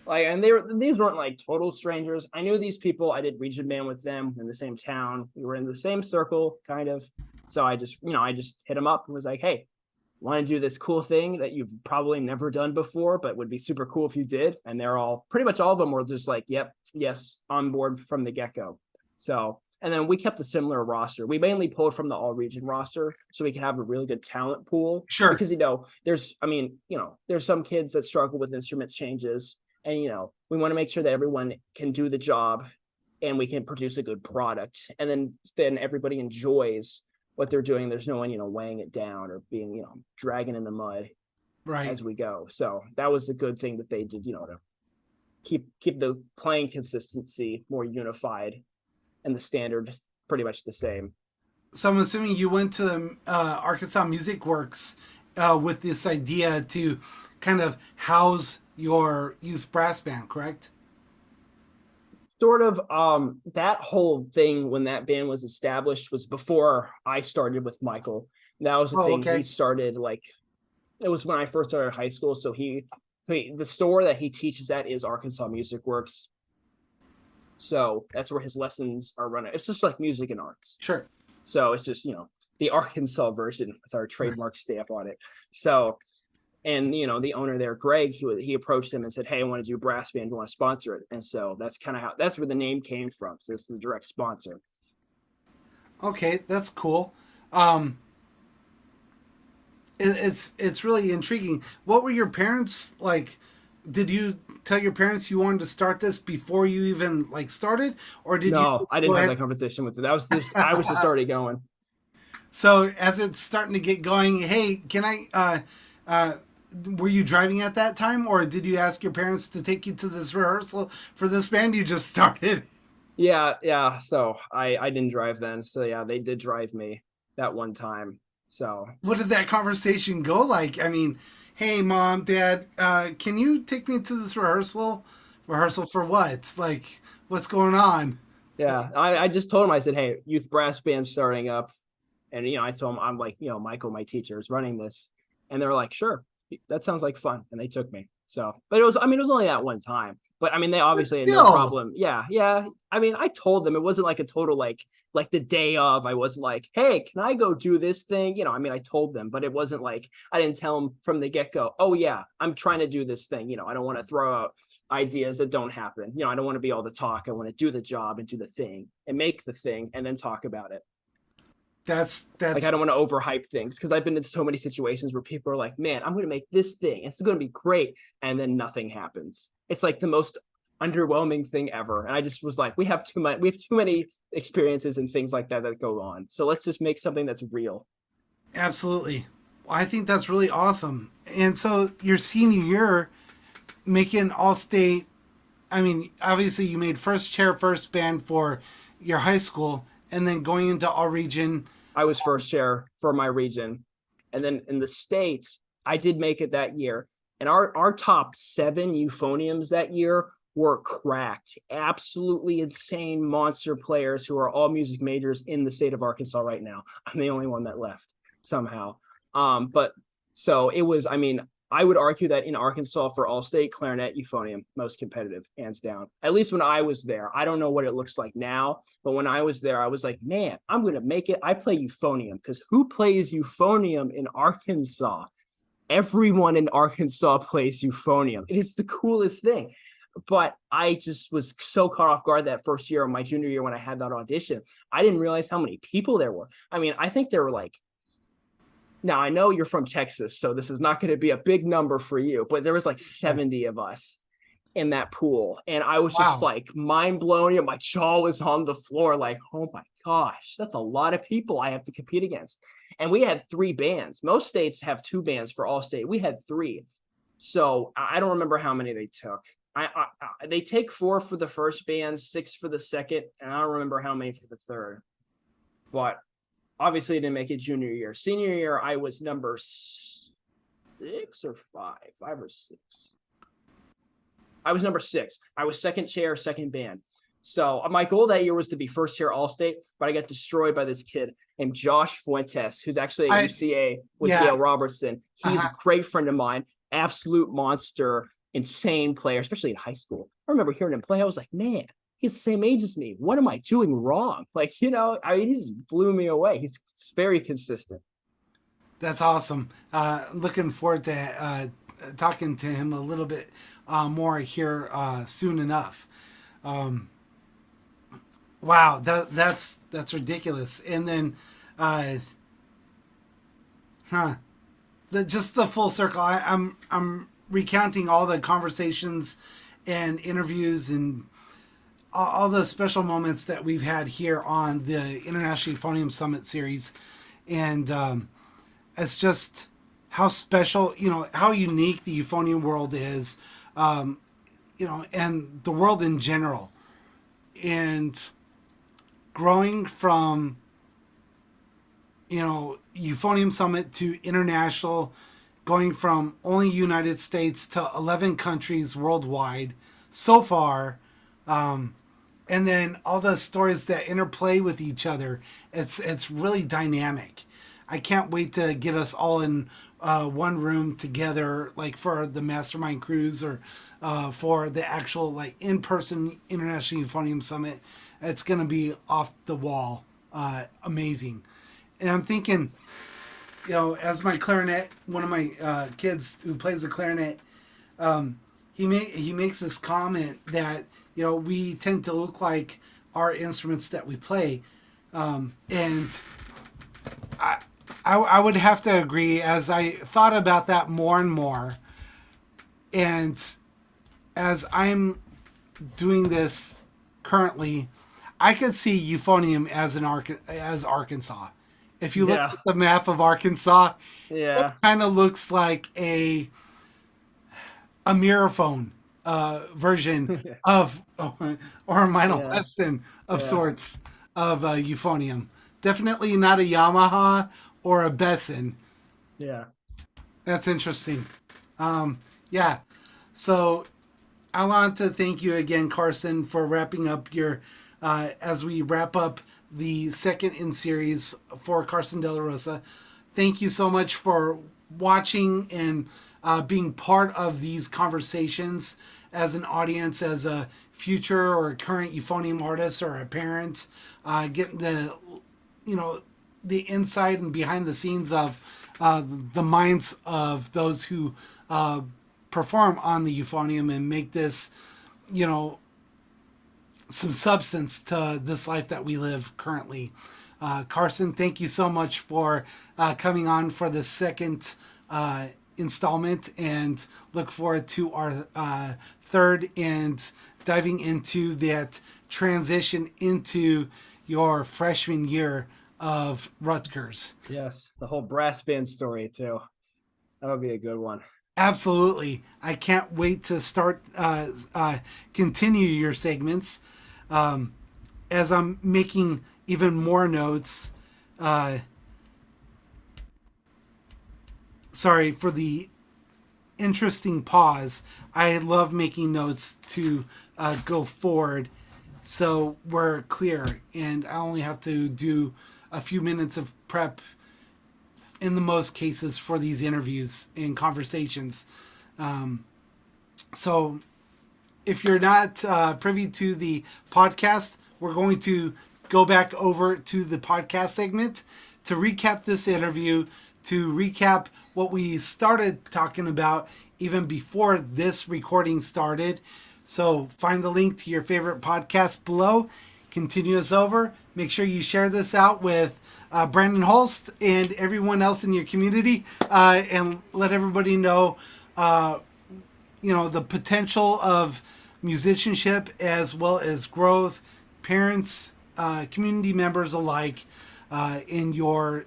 Like, and these weren't like total strangers. I knew these people. I did region band with them in the same town. We were in the same circle, kind of. So I just hit them up and was like, hey, want to do this cool thing that you've probably never done before, but would be super cool if you did. And they're all pretty much all of them were just like, yep, yes, on board from the get-go. So, and then we kept a similar roster. We mainly pulled from the all region roster so we could have a really good talent pool. sure. Because, there's some kids that struggle with instrument changes. And, we want to make sure that everyone can do the job and we can produce a good product. And then everybody enjoys what they're doing. There's no one, weighing it down or being, dragging in the mud Right. as we go. So that was a good thing that they did, to keep the playing consistency more unified and the standard pretty much the same. So I'm assuming you went to Arkansas Musicworks with this idea to kind of house your youth brass band, correct? Sort of that whole thing when that band was established was before I started with Michael. That was the Oh, thing okay. he started, like it was when I first started high school. So the store that he teaches at is Arkansas Musicworks. So that's where his lessons are running. It's just like music and arts. Sure. So it's just, the Arkansas version with our trademark stamp on it. So, and the owner there, Greg, he approached him and said, hey, I want to do brass band, do you want to sponsor it? And so that's kind of that's where the name came from. So it's the direct sponsor. Okay, that's cool. It's really intriguing. What were your parents like? Did you tell your parents you wanted to start this before you even like started, or did you No, just I go didn't have ahead? that conversation with it. That was just I was just already going. So as it's starting to get going, hey, can I? Were you driving at that time, or did you ask your parents to take you to this rehearsal for this band you just started? Yeah. So I didn't drive then. So yeah, they did drive me that one time. So What did that conversation go like? I mean, hey, mom, dad, can you take me to this rehearsal? Rehearsal for what? Like, what's going on? yeah, I just told him, I said, hey, youth brass band starting up. And, I told him, I'm like, Michael, my teacher, is running this. And they're like, sure, that sounds like fun. And they took me. So, but it was only that one time. But I mean, they But obviously had no still, problem. Yeah. I mean, I told them it wasn't like a total, like the day of, I wasn't like, hey, can I go do this thing? I mean, I told them, but it wasn't like, I didn't tell them from the get go, oh yeah, I'm trying to do this thing. I don't want to throw out ideas that don't happen. I don't want to be all the talk. I want to do the job and do the thing and make the thing and then talk about it. that's Like, I that's don't want to overhype things because I've been in so many situations where people are like, man, I'm going to make this thing. It's going to be great. And then nothing happens. It's like the most underwhelming thing ever. And I just was like, we have too many experiences and things like that go on. So let's just make something that's real. absolutely. I think that's really awesome. And so your senior year, making all state. I mean, obviously you made first chair, first band for your high school, and then going into all region. I was first chair for my region. And then in the States, I did make it that year. And our top 7 euphoniums that year were cracked. Absolutely insane monster players who are all music majors in the state of Arkansas right now. I'm the only one that left somehow. But so it was, I mean, I would argue that in Arkansas for all-state, clarinet, euphonium, most competitive, hands down. At least when I was there. I don't know what it looks like now, but when I was there, I was like, man, I'm going to make it. I play euphonium because who plays euphonium in Arkansas? Everyone in Arkansas plays euphonium. It is the coolest thing. But I just was so caught off guard that first year of my junior year when I had that audition. I didn't realize how many people there were. I mean, I think there were like, now I know you're from Texas, so this is not going to be a big number for you, but there was like 70 of us in that pool. And I was just Wow. like mind blown. My jaw was on the floor, like, oh my gosh, that's a lot of people I have to compete against. And we had 3 bands. Most states have 2 bands for all state. We had 3. So I don't remember how many they took. They take 4 for the first band, 6 for the second, and I don't remember how many for the third. But obviously, I didn't make it junior year. Senior year, I was number 6 or 5 or 6. I was number 6. I was second chair, second band. So my goal that year was to be first year All-State, but I got destroyed by this kid named Josh Fuentes, who's actually at UCA with yeah. Gail Robertson. He's Uh-huh. a great friend of mine, absolute monster, insane player, especially in high school. I remember hearing him play. I was like, man, he's the same age as me. What am I doing wrong? Like, he just blew me away. He's very consistent. That's awesome. Looking forward to talking to him a little bit more here soon enough. Wow, that's ridiculous. And then, just the full circle. I'm recounting all the conversations and interviews and all the special moments that we've had here on the International Euphonium Summit series, and it's just how special, how unique the euphonium world is, and the world in general, and growing from Euphonium Summit to international, going from only United States to 11 countries worldwide so far, and then all the stories that interplay with each other. It's really dynamic. I can't wait to get us all in one room together, like for the Mastermind Cruise or for the actual like in-person International Euphonium Summit. It's gonna be off the wall, amazing. And I'm thinking, as my clarinet, one of my kids who plays the clarinet, he makes this comment that we tend to look like our instruments that we play, and I would have to agree. As I thought about that more and more, and as I'm doing this currently, I could see Euphonium as as Arkansas. If you look Yeah. at the map of Arkansas, it Yeah. kind of looks like a mirrophone version of, or a Minor Yeah. Weston of Yeah. sorts of Euphonium. Definitely not a Yamaha or a Besson. Yeah. That's interesting. Yeah. So I want to thank you again, Carson, for wrapping up your, as we wrap up the second in series for Carson De La Rosa. Thank you so much for watching and being part of these conversations as an audience, as a future or current euphonium artist or a parent, getting the, the inside and behind the scenes of the minds of those who perform on the euphonium and make this, some substance to this life that we live currently. Carson, thank you so much for coming on for the second installment, and look forward to our third and diving into that transition into your freshman year of Rutgers. Yes. The whole brass band story too. That would be a good one. Absolutely. I can't wait to start, continue your segments. As I'm making even more notes, sorry for the interesting pause. I love making notes to go forward so we're clear, and I only have to do a few minutes of prep in the most cases for these interviews and conversations. So if you're not privy to the podcast, we're going to go back over to the podcast segment to recap this interview, to recap what we started talking about even before this recording started. So find the link to your favorite podcast below. Continue us over. Make sure you share this out with Brandon Holst and everyone else in your community, and let everybody know, the potential of musicianship as well as growth, parents, community members alike, in your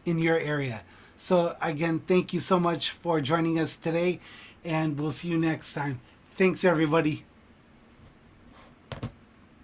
area. So again, thank you so much for joining us today, and we'll see you next time. Thanks, everybody.